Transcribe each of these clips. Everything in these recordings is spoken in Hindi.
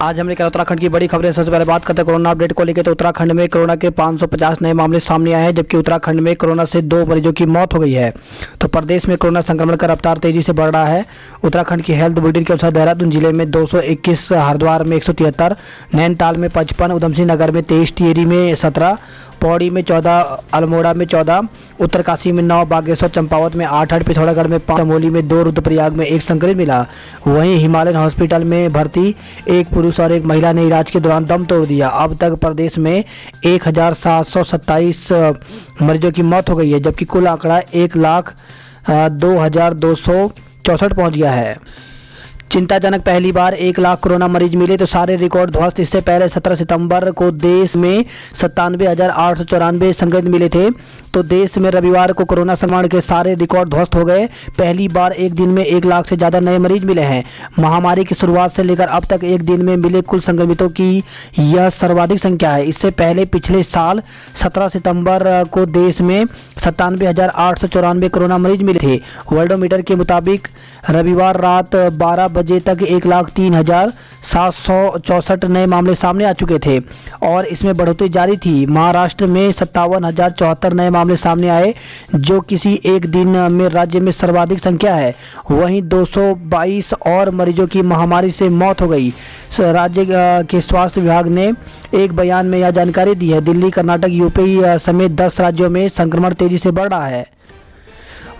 आज हमने कहा उत्तराखंड की बड़ी खबरें। सबसे पहले बात करते हैं कोरोना अपडेट को लेकर। तो उत्तराखंड में कोरोना के 550 नए मामले सामने आए हैं, जबकि उत्तराखंड में कोरोना से 2 मरीजों की मौत हो गई है। तो प्रदेश में कोरोना संक्रमण का रफ्तार तेजी से बढ़ रहा है। उत्तराखंड की हेल्थ बुलेटिन के अनुसार देहरादून जिले में 221, हरिद्वार में 173, नैनीताल में 55, उधमसिंह नगर में 23, टिहरी में 17, पौड़ी में 14, अल्मोड़ा में 14, उत्तरकाशी में 9, बागेश्वर चंपावत में 8, पिथौरागढ़ में 5, चमोली में 2, रुद्रप्रयाग में 1 संक्रमित मिला। वहीं हिमालयन हॉस्पिटल में भर्ती एक पुरुष और एक महिला ने इलाज के दौरान दम तोड़ दिया। अब तक प्रदेश में 1727 मरीजों की मौत हो गई है, जबकि कुल आंकड़ा 1,02,264 पहुंच गया है। चिंताजनक, पहली बार 1 लाख कोरोना मरीज मिले तो सारे रिकॉर्ड ध्वस्त। इससे पहले 17 सितंबर को देश में 97,894 संक्रमित मिले थे। तो देश में रविवार को कोरोना संक्रमण के सारे रिकॉर्ड ध्वस्त हो गए। पहली बार एक दिन में 1 लाख से ज़्यादा नए मरीज मिले हैं। महामारी की शुरुआत से लेकर अब तक एक दिन में मिले कुल संक्रमितों की यह सर्वाधिक संख्या है। इससे पहले पिछले साल 17 सितंबर को देश में 97,894 कोरोना मरीज मिले थे। वर्ल्डोमीटर के मुताबिक रविवार रात 12 बजे तक 1,03,764 नए मामले सामने आ चुके थे और इसमें बढ़ोतरी जारी थी। महाराष्ट्र में 57,074 नए मामले सामने आए, जो किसी एक दिन में राज्य में सर्वाधिक संख्या है। वहीं 222 और मरीजों की महामारी से मौत हो गई। राज्य के स्वास्थ्य विभाग ने एक बयान में यह जानकारी दी है। दिल्ली, कर्नाटक, यूपी समेत 10 राज्यों में संक्रमण तेजी से बढ़ रहा है।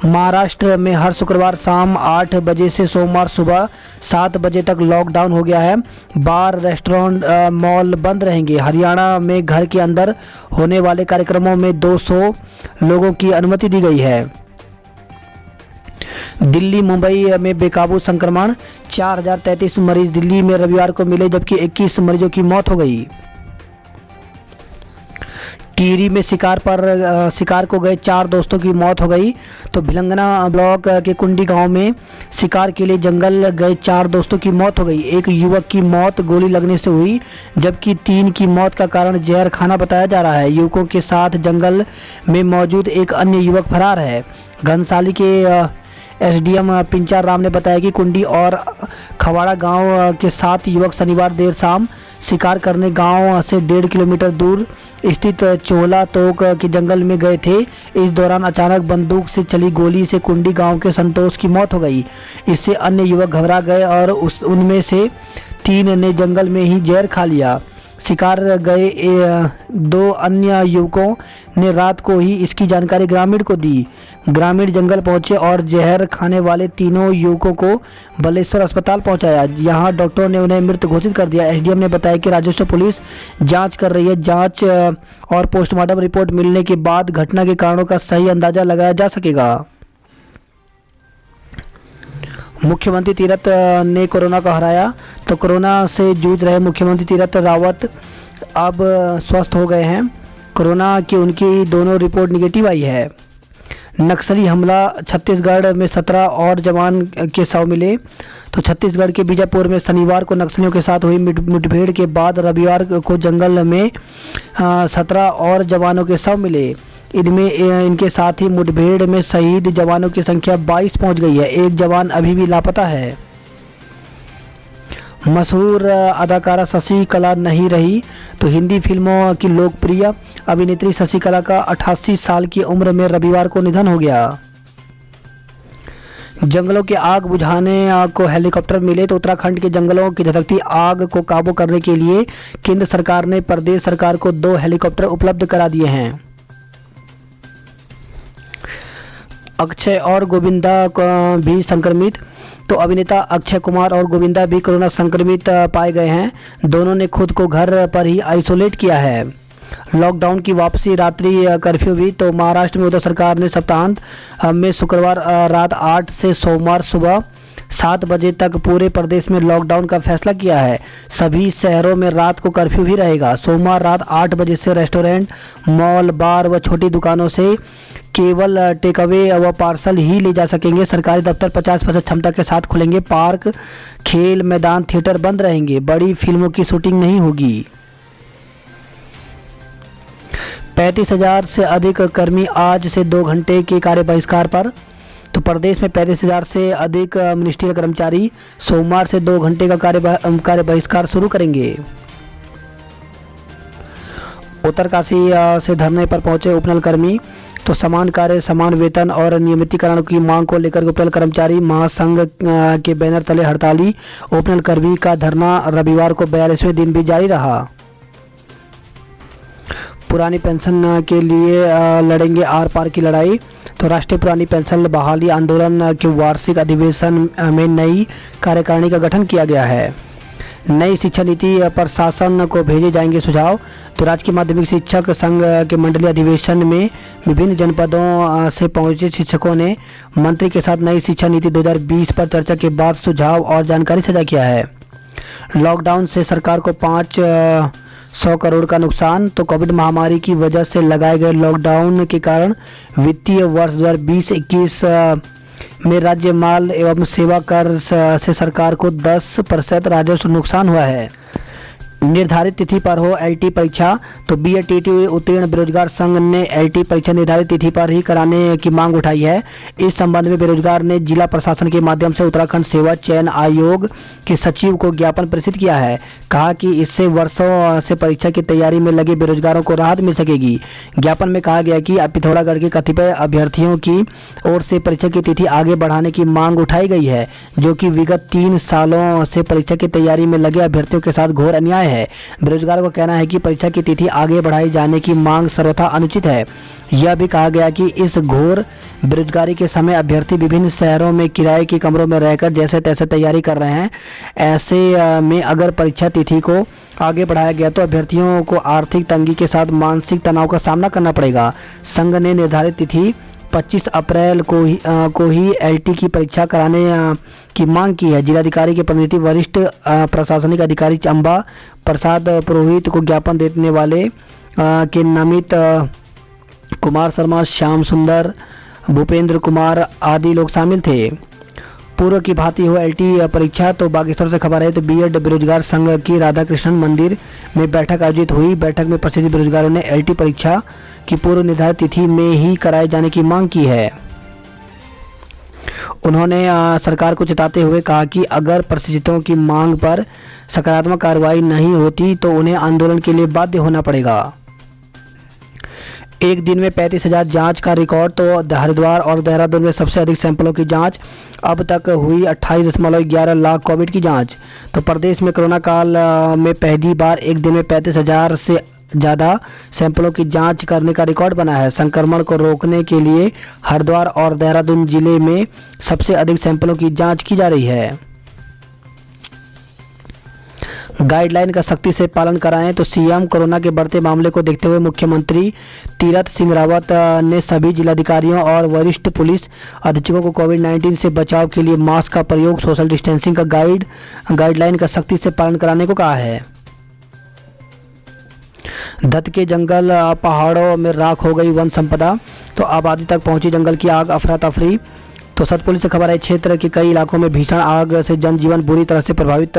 महाराष्ट्र में हर शुक्रवार शाम 8 बजे से सोमवार सुबह 7 बजे तक लॉकडाउन हो गया है। बार, रेस्टोरेंट, मॉल बंद रहेंगे। हरियाणा में घर के अंदर होने वाले कार्यक्रमों में 200 लोगों की अनुमति दी गई है। दिल्ली, मुंबई में बेकाबू संक्रमण, 4,033 मरीज दिल्ली में रविवार को मिले, जबकि 21 मरीजों की मौत हो गई। टिहरी में शिकार को गए 4 दोस्तों की मौत हो गई। तो भिलंगना ब्लॉक के कुंडी गांव में शिकार के लिए जंगल गए 4 दोस्तों की मौत हो गई। एक युवक की मौत गोली लगने से हुई, जबकि 3 की मौत का कारण जहर खाना बताया जा रहा है। युवकों के साथ जंगल में मौजूद एक अन्य युवक फरार है। घनसाली के एसडीएम पिंचार राम ने बताया कि कुंडी और खवाड़ा गांव के 7 युवक शनिवार देर शाम शिकार करने गांव से 1.5 किलोमीटर दूर स्थित चोला तोक के जंगल में गए थे। इस दौरान अचानक बंदूक से चली गोली से कुंडी गांव के संतोष की मौत हो गई। इससे अन्य युवक घबरा गए और उनमें से 3 ने जंगल में ही जहर खा लिया। शिकार गए 2 अन्य युवकों ने रात को ही इसकी जानकारी ग्रामीण को दी। ग्रामीण जंगल पहुंचे और जहर खाने वाले तीनों युवकों को बालेश्वर अस्पताल पहुंचाया। यहां डॉक्टरों ने उन्हें मृत घोषित कर दिया। एसडीएम ने बताया कि राजस्व पुलिस जांच कर रही है। जांच और पोस्टमार्टम रिपोर्ट मिलने के बाद घटना के कारणों का सही अंदाजा लगाया जा सकेगा। मुख्यमंत्री तीरथ ने कोरोना को हराया। तो कोरोना से जूझ रहे मुख्यमंत्री तीरथ रावत अब स्वस्थ हो गए हैं। कोरोना की उनकी दोनों रिपोर्ट निगेटिव आई है। नक्सली हमला, छत्तीसगढ़ में 17 और जवान के शव मिले। तो छत्तीसगढ़ के बीजापुर में शनिवार को नक्सलियों के साथ हुई मुठभेड़ के बाद रविवार को जंगल में 17 और जवानों के शव मिले। इनमें इनके साथ ही मुठभेड़ में शहीद जवानों की संख्या 22 पहुंच गई है। एक जवान अभी भी लापता है। मशहूर अदाकारा शशि कला नहीं रही। तो हिंदी फिल्मों की लोकप्रिय अभिनेत्री शशि कला का 88 साल की उम्र में रविवार को निधन हो गया। जंगलों की आग बुझाने को हेलीकॉप्टर मिले। तो उत्तराखंड के जंगलों की धधकती आग को काबू करने के लिए केंद्र सरकार ने प्रदेश सरकार को 2 हेलीकॉप्टर उपलब्ध करा दिए हैं। अक्षय और गोविंदा भी संक्रमित। तो अभिनेता अक्षय कुमार और गोविंदा भी कोरोना संक्रमित पाए गए हैं। दोनों ने खुद को घर पर ही आइसोलेट किया है। लॉकडाउन की वापसी, रात्रि कर्फ्यू भी। तो महाराष्ट्र में उद्धव सरकार ने सप्ताहांत में शुक्रवार रात 8 से सोमवार सुबह 7 बजे तक पूरे प्रदेश में लॉकडाउन का फैसला किया है। सभी शहरों में रात को कर्फ्यू भी रहेगा। सोमवार रात 8 बजे से रेस्टोरेंट, मॉल, बार व छोटी दुकानों से केवल टेक अवे व पार्सल ही ले जा सकेंगे। सरकारी दफ्तर 50% क्षमता के साथ खुलेंगे। पार्क, खेल मैदान, थिएटर बंद रहेंगे। बड़ी फिल्मों की शूटिंग नहीं होगी। 35,000 से अधिक कर्मी आज से 2 घंटे के कार्य बहिष्कार पर। तो प्रदेश में 35,000 से अधिक मिनिस्ट्रियल कर्मचारी सोमवार से 2 घंटे का कार्य बहिष्कार शुरू करेंगे। उत्तरकाशी से धरने पर पहुंचे उपनल कर्मी। तो समान कार्य समान वेतन और नियमितीकरण की मांग को लेकर उपनल कर्मचारी महासंघ के बैनर तले हड़ताली उपनल कर्मी का धरना रविवार को 42वें दिन भी जारी रहा। पुरानी पेंशन के लिए लड़ेंगे आर पार की लड़ाई। तो राष्ट्रीय पुरानी पेंशन बहाली आंदोलन के वार्षिक अधिवेशन में नई कार्यकारिणी का गठन किया गया है। नई शिक्षा नीति पर शासन को भेजे जाएंगे सुझाव। तो राजकीय माध्यमिक शिक्षक संघ के मंडलीय अधिवेशन में विभिन्न जनपदों से पहुंचे शिक्षकों ने मंत्री के साथ नई शिक्षा नीति 2020 पर चर्चा के बाद सुझाव और जानकारी साझा किया है। लॉकडाउन से सरकार को 500 करोड़ का नुकसान। तो कोविड महामारी की वजह से लगाए गए लॉकडाउन के कारण वित्तीय वर्ष 2020-21 में राज्य माल एवं सेवा कर से सरकार को 10% राजस्व नुकसान हुआ है। निर्धारित तिथि पर हो एलटी परीक्षा। तो बीएड उत्तीर्ण बेरोजगार संघ ने एलटी परीक्षा निर्धारित तिथि पर ही कराने की मांग उठाई है। इस संबंध में बेरोजगार ने जिला प्रशासन के माध्यम से उत्तराखंड सेवा चयन आयोग के सचिव को ज्ञापन प्रेषित किया है। कहा कि इससे वर्षों से परीक्षा की तैयारी में लगे बेरोजगारों को राहत मिल सकेगी। ज्ञापन में कहा गया कि पिथौरागढ़ के कतिपय अभ्यर्थियों की ओर से परीक्षा की तिथि आगे बढ़ाने की मांग उठाई गई है, जो कि विगत 3 सालों से परीक्षा की तैयारी में लगे अभ्यर्थियों के साथ घोर अन्याय है। बेरोजगारों का कहना है कि परीक्षा की तिथि आगे बढ़ाई जाने की मांग सर्वथा अनुचित है। यह भी कहा गया कि इस घोर बेरोजगारी के समय अभ्यर्थी विभिन्न शहरों में किराए के कमरों में रहकर जैसे तैसे तैयारी कर रहे हैं। ऐसे में अगर परीक्षा तिथि को आगे बढ़ाया गया तो अभ्यर्थियों को आर्थिक तंगी के साथ मानसिक तनाव का सामना करना पड़ेगा। संघ ने निर्धारित तिथि 25 अप्रैल को ही एलटी की परीक्षा कराने की मांग की है। जिलाधिकारी के प्रतिनिधि वरिष्ठ प्रशासनिक अधिकारी चंबा प्रसाद पुरोहित को ज्ञापन देने वाले के नमित कुमार शर्मा, श्याम सुंदर, भूपेंद्र कुमार आदि लोग शामिल थे। पूर्व की भांति हो एलटी परीक्षा। तो बागेश्वर से खबर है तो बीएड बेरोजगार संघ की राधा कृष्णन मंदिर में बैठक आयोजित हुई। बैठक में प्रसिद्ध बेरोजगारों ने एलटी परीक्षा की पूर्व निर्धारित तिथि में ही कराए जाने की मांग की है। उन्होंने सरकार को चेताते हुए कहा कि अगर परिस्थितियों की मांग पर सकारात्मक कार्रवाई नहीं होती तो उन्हें आंदोलन के लिए बाध्य होना पड़ेगा। एक दिन में 35,000 जांच का रिकॉर्ड। तो हरिद्वार और देहरादून में सबसे अधिक सैंपलों की जांच। अब तक हुई 28.11 लाख कोविड की जांच। तो प्रदेश में कोरोना काल में पहली बार एक दिन में 35,000 से ज़्यादा सैंपलों की जांच करने का रिकॉर्ड बना है। संक्रमण को रोकने के लिए हरिद्वार और देहरादून जिले में सबसे अधिक सैंपलों की जांच की जा रही है। गाइडलाइन का सख्ती से पालन कराएं। तो सीएम कोरोना के बढ़ते मामले को देखते हुए मुख्यमंत्री तीरथ सिंह रावत ने सभी जिलाधिकारियों और वरिष्ठ पुलिस अधीक्षकों को कोविड-19 से बचाव के लिए मास्क का प्रयोग, सोशल डिस्टेंसिंग का गाइडलाइन का सख्ती से पालन कराने को कहा है। दत्त के जंगल पहाड़ों में राख हो गई वन संपदा। तो आबादी तक पहुंची जंगल की आग, अफरा तफरी। तो सतपुली से खबर है क्षेत्र के कई इलाकों में भीषण आग से जनजीवन बुरी तरह से प्रभावित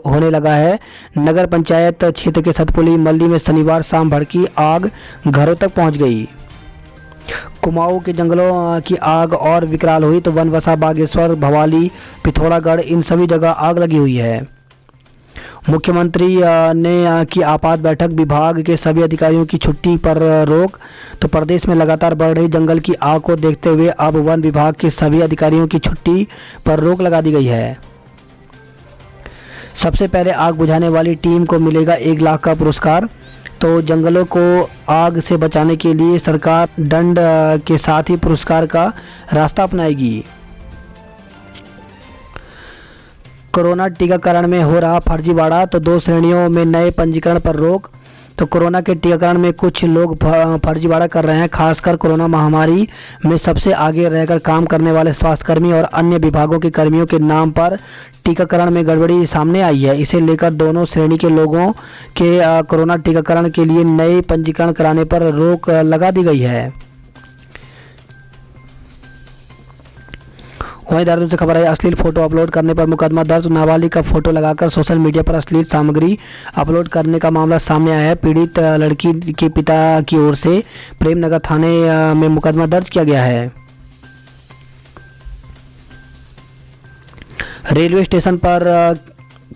होने लगा है। नगर पंचायत क्षेत्र के सतपुली मल्ली में शनिवार शाम भड़की आग घरों तक पहुंच गई। कुमाऊं के जंगलों की आग और विकराल हुई। तो वनवसा, बागेश्वर, भवाली, पिथौरागढ़ इन सभी जगह आग लगी हुई है। मुख्यमंत्री ने की आपात बैठक, विभाग के सभी अधिकारियों की छुट्टी पर रोक। तो प्रदेश में लगातार बढ़ रही जंगल की आग को देखते हुए अब वन विभाग के सभी अधिकारियों की छुट्टी पर रोक लगा दी गई है। सबसे पहले आग बुझाने वाली टीम को मिलेगा 1 लाख का पुरस्कार। तो जंगलों को आग से बचाने के लिए सरकार दंड के साथ ही पुरस्कार का रास्ता अपनाएगी। कोरोना टीकाकरण में हो रहा फर्जीवाड़ा। तो 2 श्रेणियों में नए पंजीकरण पर रोक। तो कोरोना के टीकाकरण में कुछ लोग फर्जीवाड़ा कर रहे हैं। खासकर कोरोना महामारी में सबसे आगे रहकर काम करने वाले स्वास्थ्यकर्मी और अन्य विभागों के कर्मियों के नाम पर टीकाकरण में गड़बड़ी सामने आई है। इसे लेकर दोनों श्रेणी के लोगों के कोरोना टीकाकरण के लिए नए पंजीकरण कराने पर रोक लगा दी गई है। वहीं देहरादून से खबर है अश्लील फोटो अपलोड करने पर मुकदमा दर्ज। नाबालिग का फोटो लगाकर सोशल मीडिया पर अश्लील सामग्री अपलोड करने का मामला सामने आया है। पीड़ित लड़की के पिता की ओर से प्रेमनगर थाने में मुकदमा दर्ज किया गया है। रेलवे स्टेशन पर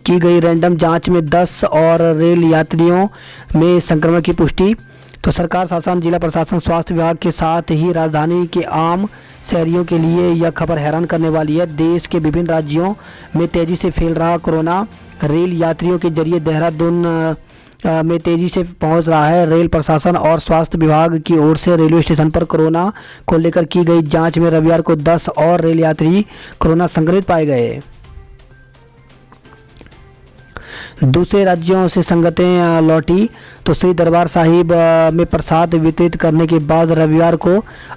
की गई रैंडम जांच में 10 और रेल यात्रियों में संक्रमण की पुष्टि। तो सरकार शासन, जिला प्रशासन, स्वास्थ्य विभाग के साथ ही राजधानी के आम शहरियों के लिए यह खबर हैरान करने वाली है। देश के विभिन्न राज्यों में तेजी से फैल रहा कोरोना रेल यात्रियों के जरिए देहरादून में तेजी से पहुंच रहा है। रेल प्रशासन और स्वास्थ्य विभाग की ओर से रेलवे स्टेशन पर कोरोना को लेकर की गई जांच में रविवार को 10 और रेल यात्री कोरोना संक्रमित पाए गए। दूसरे राज्यों से संगतें लौटी। तो श्री दरबार साहिब में प्रसाद वितरित करने के बाद रविवार को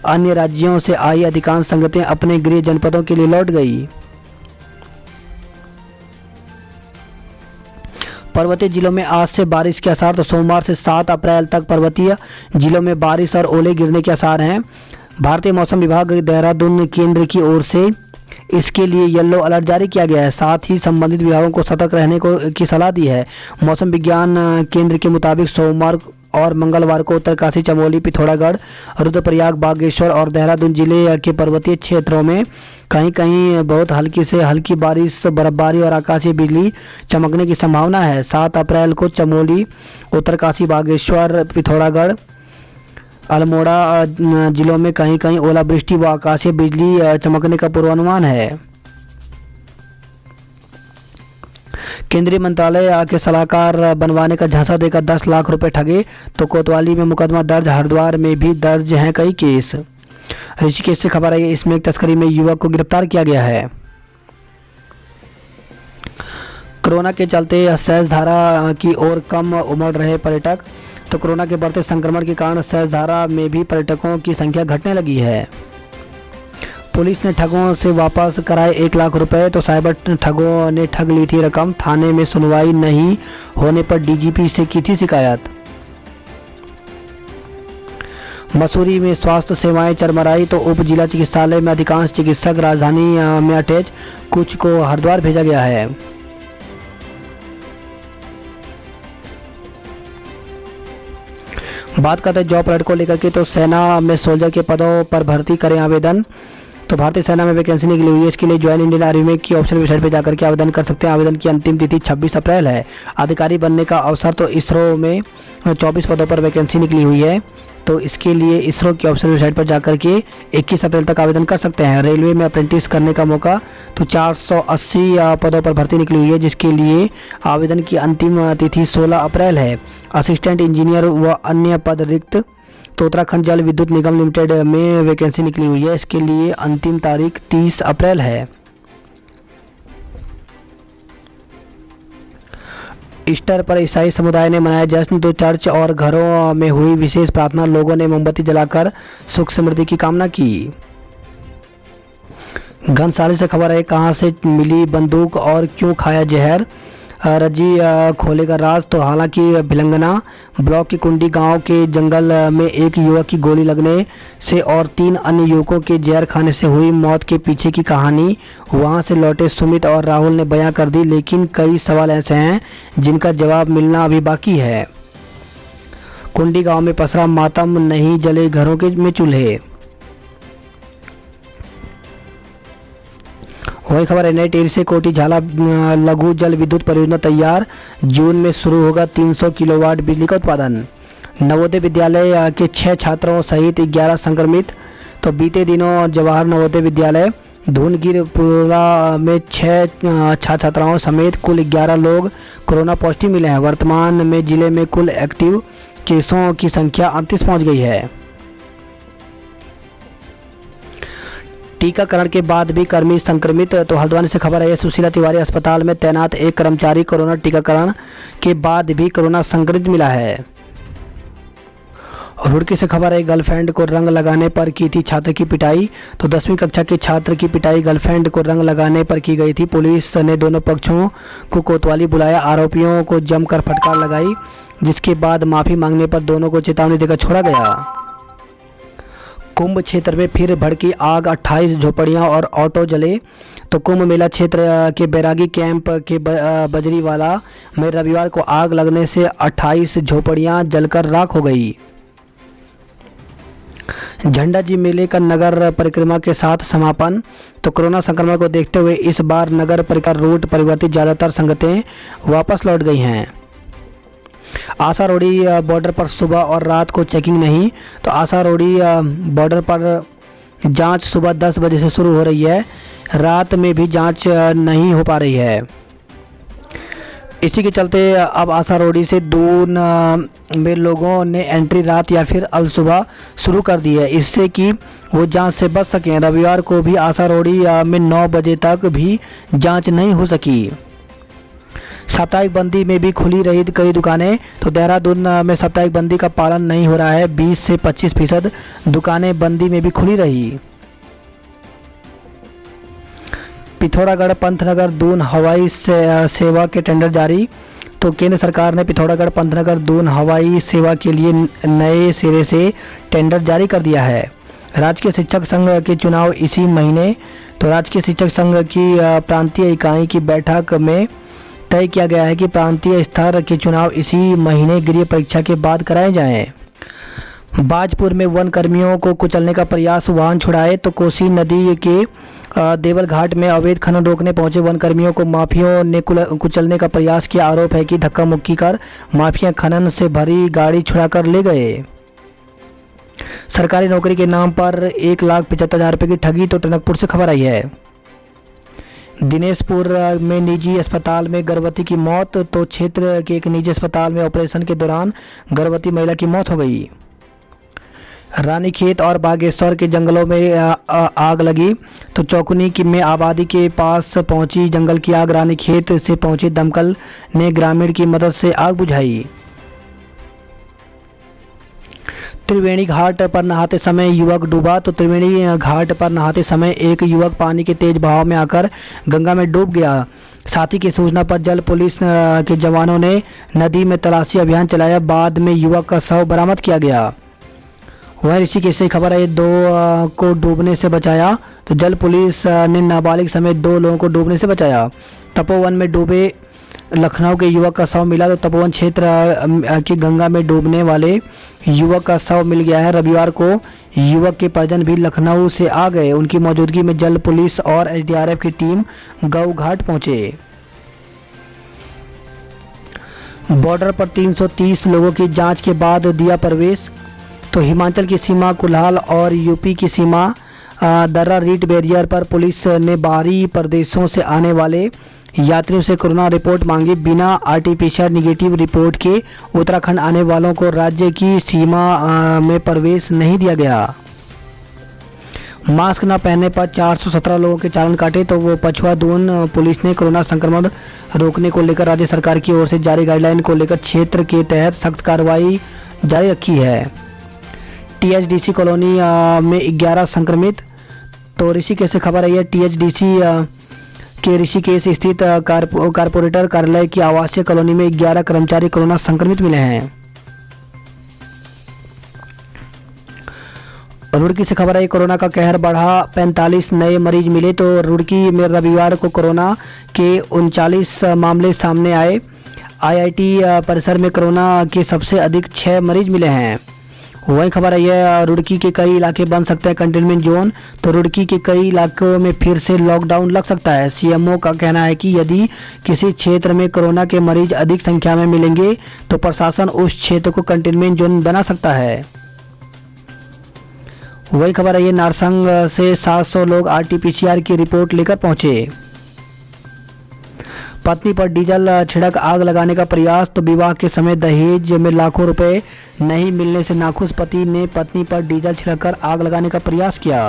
अन्य राज्यों से आई अधिकांश संगतें अपने गृह जनपदों के लिए लौट गई। पर्वतीय जिलों में आज से बारिश के आसार। तो सोमवार से 7 अप्रैल तक पर्वतीय जिलों में बारिश और ओले गिरने के आसार हैं। भारतीय मौसम विभाग देहरादून केंद्र की ओर से इसके लिए येलो अलर्ट जारी किया गया है। साथ ही संबंधित विभागों को सतर्क रहने की सलाह दी है। मौसम विज्ञान केंद्र के मुताबिक सोमवार और मंगलवार को उत्तरकाशी, चमोली, पिथौरागढ़, रुद्रप्रयाग, बागेश्वर और देहरादून जिले के पर्वतीय क्षेत्रों में कहीं कहीं बहुत हल्की से हल्की बारिश, बर्फबारी और आकाशीय बिजली चमकने की संभावना है। 7 अप्रैल को चमोली, उत्तरकाशी, बागेश्वर, पिथौरागढ़, अल्मोड़ा जिलों में कहीं कहीं ओलावृष्टि व आकाशीय बिजली चमकने का पूर्वानुमान है। केंद्रीय मंत्रालय के सलाहकार बनवाने का झांसा देकर 10 लाख रुपए ठगे। तो कोतवाली में मुकदमा दर्ज, हरिद्वार में भी दर्ज हैं कई केस। ऋषिकेश से खबर आई, इसमें एक तस्करी में युवक को गिरफ्तार किया गया है। कोरोना के चलते सहस्त्रधारा की ओर कम उमड़ रहे पर्यटक। तो कोरोना के बढ़ते संक्रमण के कारण सहस्त्रधारा में भी पर्यटकों की संख्या घटने लगी है। पुलिस ने ठगों से वापस कराए 1 लाख रुपए। तो साइबर ठगों ने ठग ली थी रकम। थाने में सुनवाई नहीं होने पर डीजीपी से की थी शिकायत। मसूरी में स्वास्थ्य सेवाएं चरमराई। तो उप जिला चिकित्सालय में अधिकांश चिकित्सक राजधानी में अटैच, कुछ को हरिद्वार भेजा गया है। बात करते हैं जॉब अलर्ट को लेकर के। तो सेना में सोल्जर के पदों पर भर्ती करें आवेदन। तो भारतीय सेना में वैकेंसी निकली हुई है। इसके लिए ज्वाइन इंडियन आर्मी में की ऑप्शन वेबसाइट पर जाकर के आवेदन कर सकते हैं। आवेदन की अंतिम तिथि 26 अप्रैल है। अधिकारी बनने का अवसर। तो इसरो में 24 पदों पर वैकेंसी निकली हुई है। तो इसके लिए इसरो की ऑप्शन वेबसाइट पर जाकर के 21 अप्रैल तक आवेदन कर सकते हैं। रेलवे में अप्रेंटिस करने का मौका। तो 480 पदों पर भर्ती निकली हुई है, जिसके लिए आवेदन की अंतिम तिथि 16 अप्रैल है। असिस्टेंट इंजीनियर व अन्य पद रिक्त। तो उत्तराखंड जल विद्युत निगम लिमिटेड में वैकेंसी निकली हुई है। इसके लिए अंतिम तारीख 30 अप्रैल है। ईस्टर पर ईसाई समुदाय ने मनाया जश्न। तो चर्च और घरों में हुई विशेष प्रार्थना। लोगों ने मोमबत्ती जलाकर सुख समृद्धि की कामना की। घनसाली से खबर है, कहां से मिली बंदूक और क्यों खाया जहर, रजी खोलेगा राज। तो हालांकि भिलंगना ब्लॉक के कुंडी गांव के जंगल में एक युवक की गोली लगने से और 3 अन्य युवकों के जहर खाने से हुई मौत के पीछे की कहानी वहां से लौटे सुमित और राहुल ने बयां कर दी। लेकिन कई सवाल ऐसे हैं जिनका जवाब मिलना अभी बाकी है। कुंडी गांव में पसरा मातम, नहीं जले घरों के में चूल्हे। वही खबर है, नई टेरी से कोटी झाला लघु जल विद्युत परियोजना तैयार। जून में शुरू होगा 300 किलोवाट बिजली का उत्पादन। नवोदय विद्यालय के 6 छात्रों सहित 11 संक्रमित। तो बीते दिनों जवाहर नवोदय विद्यालय धूनगिरपुरा में 6 छात्राओं समेत कुल 11 लोग कोरोना पॉजिटिव मिले हैं। वर्तमान में जिले में कुल एक्टिव केसों की संख्या 38 पहुंच गई है। टीकाकरण के बाद भी कर्मी संक्रमित। तो हल्द्वानी से खबर है, सुशीला तिवारी अस्पताल में तैनात एक कर्मचारी कोरोना टीकाकरण के बाद भी कोरोना संक्रमित मिला है। रुड़की से खबर है, गर्लफ्रेंड को रंग लगाने पर की थी छात्र की पिटाई। तो 10वीं कक्षा के छात्र की पिटाई गर्लफ्रेंड को रंग लगाने पर की गई थी। पुलिस ने दोनों पक्षों को कोतवाली बुलाया, आरोपियों को जमकर फटकार लगाई, जिसके बाद माफी मांगने पर दोनों को चेतावनी देकर छोड़ा गया। कुंभ क्षेत्र में फिर भड़की आग, 28 झोपड़ियां और ऑटो जले। तो कुंभ मेला क्षेत्र के बैरागी कैंप के बजरीवाला में रविवार को आग लगने से 28 झोपड़ियां जलकर राख हो गई। झंडा जी मेले का नगर परिक्रमा के साथ समापन। तो कोरोना संक्रमण को देखते हुए इस बार नगर परिक्रमा रूट परिवर्तित, ज़्यादातर संगतें वापस लौट गई हैं। आशा रोडी बॉर्डर पर सुबह और रात को चेकिंग नहीं। तो आशा रोडी बॉर्डर पर जांच सुबह 10 बजे से शुरू हो रही है, रात में भी जांच नहीं हो पा रही है। इसी के चलते अब आशा रोडी से दून में लोगों ने एंट्री रात या फिर अल सुबह शुरू कर दी है, इससे कि वो जांच से बच सकें। रविवार को भी आशा रोडी में 9 बजे तक भी जांच नहीं हो सकी। साप्ताहिक बंदी में भी खुली रही कई दुकानें। तो देहरादून में साप्ताहिक बंदी का पालन नहीं हो रहा है, 20 से 25% दुकानें बंदी में भी खुली रही। पिथौरागढ़ पंतनगर दून हवाई सेवा के टेंडर जारी। तो केंद्र सरकार ने पिथौरागढ़ पंतनगर दून हवाई सेवा के लिए नए सिरे से टेंडर जारी कर दिया है। राजकीय शिक्षक संघ के चुनाव इसी महीने। तो राजकीय शिक्षक संघ की प्रांतीय इकाई की बैठक में तय किया गया है कि प्रांतीय स्तर के चुनाव इसी महीने गृह परीक्षा के बाद कराए जाएं। बाजपुर में वन कर्मियों को कुचलने का प्रयास, वाहन छुड़ाए। तो कोसी नदी के देवल घाट में अवैध खनन रोकने पहुंचे वन कर्मियों को माफियाओं ने कुचलने का प्रयास किया। आरोप है कि धक्का मुक्की कर माफिया खनन से भरी गाड़ी छुड़ाकर ले गए। सरकारी नौकरी के नाम पर 1,75,000 रुपये की ठगी। तो टनकपुर से खबर आई है। दिनेशपुर में निजी अस्पताल में गर्भवती की मौत। तो क्षेत्र के एक निजी अस्पताल में ऑपरेशन के दौरान गर्भवती महिला की मौत हो गई। रानीखेत और बागेश्वर के जंगलों में आग लगी। तो चौकुनी की में आबादी के पास पहुंची जंगल की आग। रानीखेत से पहुंचे दमकल ने ग्रामीण की मदद से आग बुझाई। त्रिवेणी घाट पर नहाते समय युवक डूबा। तो त्रिवेणी घाट पर नहाते समय एक युवक पानी के तेज बहाव में आकर गंगा में डूब गया। साथी की सूचना पर जल पुलिस के जवानों ने नदी में तलाशी अभियान चलाया। बाद में युवक का शव बरामद किया गया। वहीं ऋषिकेश से खबर है, 2 को डूबने से बचाया। तो जल पुलिस ने नाबालिग समेत 2 लोगों को डूबने से बचाया। तपोवन में डूबे लखनऊ के युवक का शव मिला। तो तपोवन क्षेत्र की गंगा में डूबने वाले युवक का शव मिल गया है। रविवार को युवक के परिजन भी लखनऊ से आ गए। उनकी मौजूदगी में जल पुलिस और एसडीआरएफ की टीम गऊ घाट पहुंचे। बॉर्डर पर 330 लोगों की जांच के बाद दिया प्रवेश। तो हिमाचल की सीमा कुल्हाल और यूपी की सीमा दर्रा रीट बैरियर पर पुलिस ने बाहरी प्रदेशों से आने वाले यात्रियों से कोरोना रिपोर्ट मांगी। बिना आरटीपीसीआर निगेटिव रिपोर्ट के उत्तराखंड आने वालों को राज्य की सीमा में प्रवेश नहीं दिया गया। मास्क न पहनने पर 417 लोगों के चालान काटे। तो वो पछुआ दून पुलिस ने कोरोना संक्रमण रोकने को लेकर राज्य सरकार की ओर से जारी गाइडलाइन को लेकर क्षेत्र के तहत सख्त कार्रवाई जारी रखी है। टीएचडीसी कॉलोनी में 11 संक्रमित। तो ऋषिकेश से खबर आई है, टीएचडीसी के ऋषिकेश स्थित कारपोरेटर कार्यालय की आवासीय कॉलोनी में 11 कर्मचारी कोरोना संक्रमित मिले हैं। रुड़की से खबर है, कोरोना का कहर बढ़ा, 45 नए मरीज मिले। तो रुड़की में रविवार को कोरोना के 39 मामले सामने आए। आईआईटी परिसर में कोरोना के सबसे अधिक 6 मरीज मिले हैं। वही खबर है, रुड़की के कई इलाके बन सकते हैं कंटेनमेंट जोन। तो रुड़की के कई इलाकों में फिर से लॉकडाउन लग सकता है। सीएमओ का कहना है कि यदि किसी क्षेत्र में कोरोना के मरीज अधिक संख्या में मिलेंगे तो प्रशासन उस क्षेत्र को कंटेनमेंट जोन बना सकता है। वही खबर है, नारसंग से 700 लोग आरटीपीसीआर की रिपोर्ट लेकर पहुंचे। पत्नी पर डीजल छिड़क आग लगाने का प्रयास। तो विवाह के समय दहेज में लाखों रुपए नहीं मिलने से नाखुश पति ने पत्नी पर डीजल छिड़ककर आग लगाने का प्रयास किया।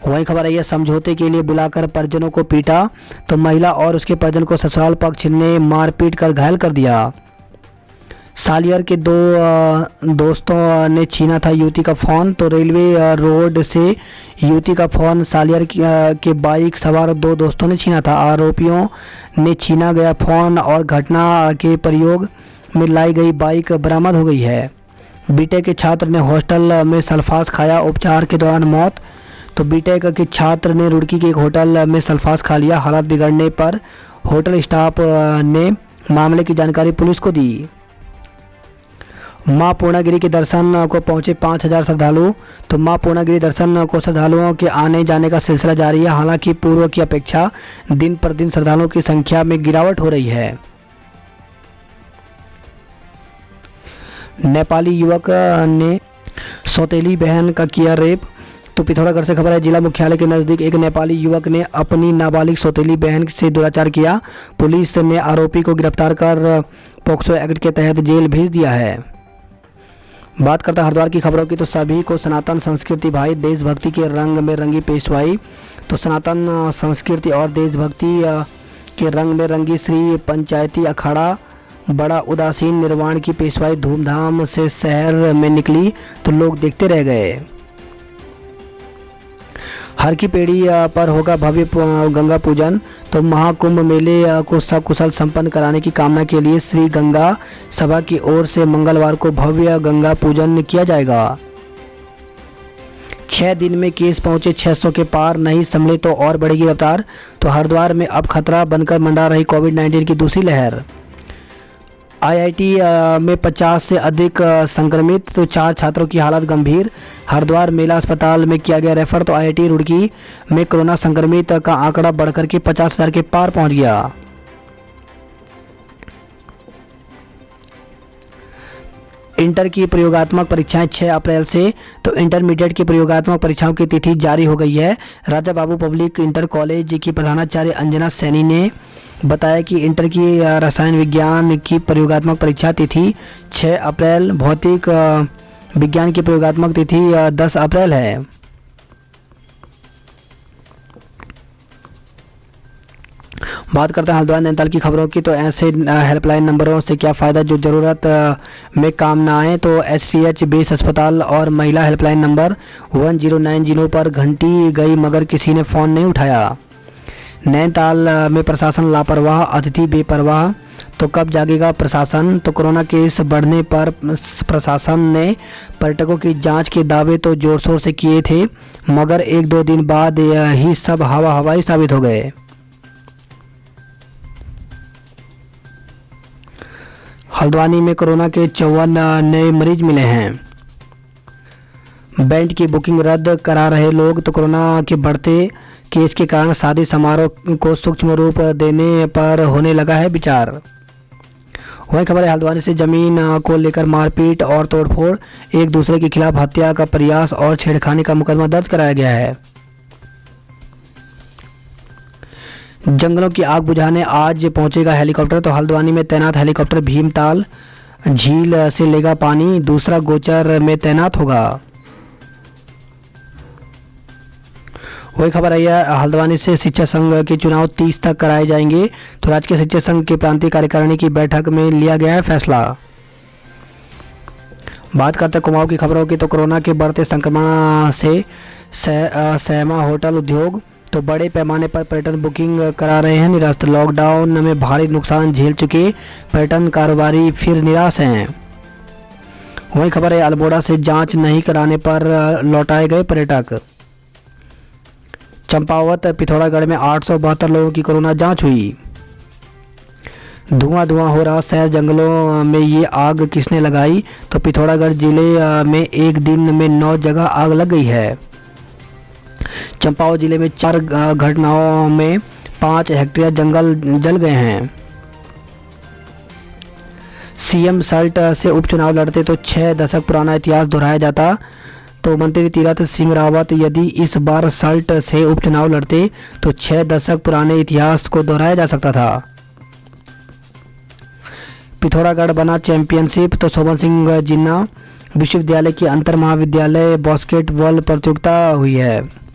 वही खबर है, समझौते के लिए बुलाकर परिजनों को पीटा। तो महिला और उसके परिजन को ससुराल पक्ष ने मारपीट कर घायल कर दिया। सालियर के 2 दोस्तों ने छीना था युवती का फ़ोन। तो रेलवे रोड से युवती का फ़ोन सालियर के बाइक सवार 2 दोस्तों ने छीना था। आरोपियों ने छीना गया फ़ोन और घटना के प्रयोग में लाई गई बाइक बरामद हो गई है। बीटेक के छात्र ने हॉस्टल में सल्फास खाया, उपचार के दौरान मौत। तो बीटेक के छात्र ने रुड़की के एक होटल में सल्फास खा लिया। हालात बिगड़ने पर होटल स्टाफ ने मामले की जानकारी पुलिस को दी। मां पूर्णागिरि के दर्शन को पहुंचे 5000 श्रद्धालु। तो मां पूर्णागिरि दर्शन को श्रद्धालुओं के आने जाने का सिलसिला जारी है। हालांकि पूर्व की अपेक्षा दिन पर दिन श्रद्धालुओं की संख्या में गिरावट हो रही है। नेपाली युवक ने सौतेली बहन का किया रेप। तो पिथौरागढ़ से खबर है, जिला मुख्यालय के नज़दीक एक नेपाली युवक ने अपनी नाबालिग सौतेली बहन से दुराचार किया। पुलिस ने आरोपी को गिरफ्तार कर पोक्सो एक्ट के तहत जेल भेज दिया है। बात करता हरिद्वार की खबरों की, तो सभी को सनातन संस्कृति भाई, देशभक्ति के रंग में रंगी पेशवाई। तो सनातन संस्कृति और देशभक्ति के रंग में रंगी श्री पंचायती अखाड़ा बड़ा उदासीन निर्वाण की पेशवाई धूमधाम से शहर में निकली। तो लोग देखते रह गए। हर की पेड़ी पर होगा भव्य गंगा पूजन। तो महाकुंभ मेले को सकुशल संपन्न कराने की कामना के लिए श्री गंगा सभा की ओर से मंगलवार को भव्य गंगा पूजन किया जाएगा। 6 दिन में केस पहुंचे 600 के पार, नहीं संभले तो और बढ़ेगी रफ्तार। तो हरिद्वार में अब खतरा बनकर मंडरा रही कोविड-19 की दूसरी लहर। आईआईटी में 50 से अधिक संक्रमित। तो 4 छात्रों की हालत गंभीर। हरिद्वार मेला अस्पताल में किया गया रेफर। तो आईआईटी रुड़की में कोरोना संक्रमित का आंकड़ा बढ़कर के 50,000 के पार पहुंच गया। इंटर की प्रयोगात्मक परीक्षाएं 6 अप्रैल से। तो इंटरमीडिएट की प्रयोगात्मक परीक्षाओं की तिथि जारी हो गई है। Raja Babu public inter college की प्रधानाचार्य अंजना सैनी ने बताया कि इंटर की रसायन विज्ञान की प्रयोगात्मक परीक्षा तिथि 6 अप्रैल, भौतिक विज्ञान की प्रयोगात्मक तिथि 10 अप्रैल है। बात करते हैं हल्द्वानी नैनीताल की खबरों की, तो ऐसे हेल्पलाइन नंबरों से क्या फ़ायदा जो ज़रूरत में काम ना आए। तो एचसीएच बेस अस्पताल और महिला हेल्पलाइन नंबर 1090 पर घंटी गई मगर किसी ने फ़ोन नहीं उठाया। नैनीताल में प्रशासन लापरवाह, अतिथि बेपरवाह। तो कब जागेगा प्रशासन। तो कोरोना केस बढ़ने पर प्रशासन ने पर्यटकों की जांच के दावे तो जोर शोर से किए थे, मगर 1-2 दिन बाद ही सब हवाई साबित हो गए। हल्द्वानी में कोरोना के 54 नए मरीज मिले हैं। बैंड की बुकिंग रद्द करा रहे लोग। तो कोरोना के बढ़ते केस के कारण शादी समारोह को सूक्ष्म रूप देने पर होने लगा है विचार। वही खबर है हल्द्वानी से, जमीन को लेकर मारपीट और तोड़फोड़, एक दूसरे के खिलाफ हत्या का प्रयास और छेड़खानी का मुकदमा दर्ज कराया गया है। जंगलों की आग बुझाने आज पहुंचेगा हेलीकॉप्टर। तो हल्द्वानी में तैनात हेलीकॉप्टर भीमताल झील से लेगा पानी, दूसरा गोचर में तैनात होगा। वही खबर आई है हल्द्वानी से, शिक्षा संघ के चुनाव 30 तक कराए जाएंगे। तो राजकीय शिक्षा संघ के प्रांतीय कार्यकारिणी की बैठक में लिया गया है फैसला। बात करते हैं कुमाऊं की खबरों की, तो कोरोना के बढ़ते संक्रमण से सहमा होटल उद्योग तो बड़े पैमाने पर पर्यटन बुकिंग करा रहे हैं निरस्त। लॉकडाउन में भारी नुकसान झेल चुके पर्यटन कारोबारी फिर निराश हैं। वही खबर है अल्मोड़ा से, जांच नहीं कराने पर लौटाए गए पर्यटक। चंपावत पिथौरागढ़ में 872 लोगों की कोरोना जांच हुई। धुआं हो रहा शहर, जंगलों में ये आग किसने लगाई। तो पिथौरागढ़ जिले में एक दिन में 9 जगह आग लग गई है। चंपावत जिले में 4 घटनाओं में 5 हेक्टेयर जंगल जल गए हैं। सीएम सल्ट से उपचुनाव लड़ते तो 6 दशक पुराना इतिहास दोहराया जाता। तो मंत्री तीरथ सिंह रावत, यदि इस बार सल्ट से उपचुनाव लड़ते तो 6 दशक पुराने इतिहास को दोहराया जा सकता था। पिथौरागढ़ बना चैंपियनशिप। तो शोभन सिंह जिन्ना विश्वविद्यालय की अंतर महाविद्यालय बास्केटबॉल प्रतियोगिता हुई है।